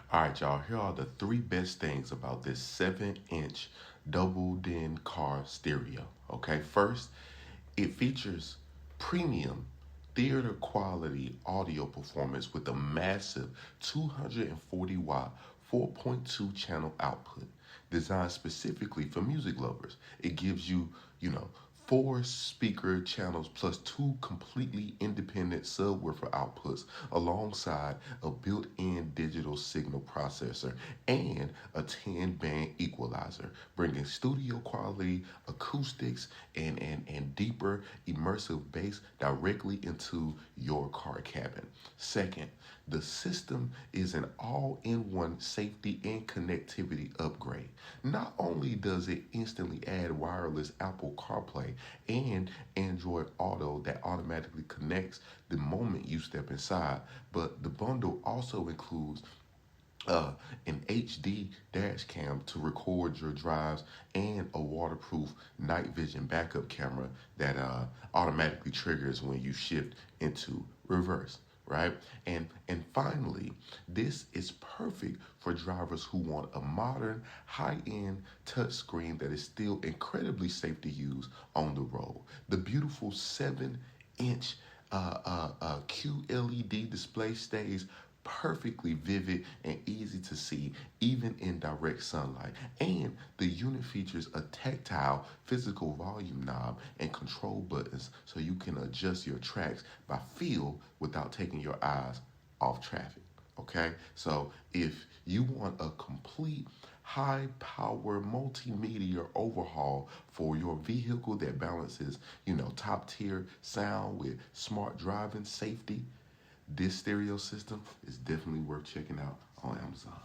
All right, y'all, here are the three best things about this 7-inch double-din car stereo. Okay, first, it features premium theater quality audio performance with a massive 240 watt 4.2 channel output designed specifically for music lovers. It gives you, you know, four speaker channels plus two completely independent subwoofer outputs alongside a built-in digital signal processor and a 10-band equalizer, bringing studio quality acoustics and deeper immersive bass directly into your car cabin. Second, the system is an all-in-one safety and connectivity upgrade. Not only does it instantly add wireless Apple CarPlay and Android Auto that automatically connects the moment you step inside, but the bundle also includes an HD dash cam to record your drives and a waterproof night vision backup camera that automatically triggers when you shift into reverse, right? And finally, this is perfect for drivers who want a modern, high-end touchscreen that is still incredibly safe to use on the road. The beautiful 7-inch QLED display stays perfectly vivid and easy to see even in direct sunlight. And the unit features a tactile physical volume knob and control buttons so you can adjust your tracks by feel without taking your eyes off traffic. Okay, so if you want a complete high power multimedia overhaul for your vehicle that balances, top tier sound with smart driving safety, this stereo system is definitely worth checking out on Amazon.